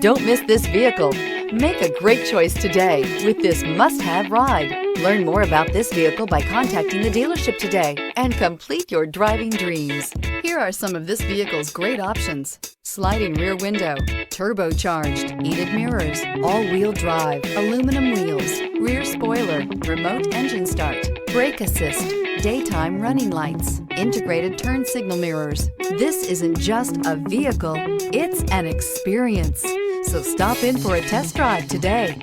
Don't miss this vehicle. Make a great choice today with this must-have ride. Learn more about this vehicle by contacting the dealership today and complete your driving dreams. Here are some of this vehicle's great options: sliding rear window, turbocharged, heated mirrors, all-wheel drive, aluminum wheels, rear spoiler, remote engine start, brake assist, daytime running lights, integrated turn signal mirrors. This isn't just a vehicle, it's an experience. So stop in for a test drive today.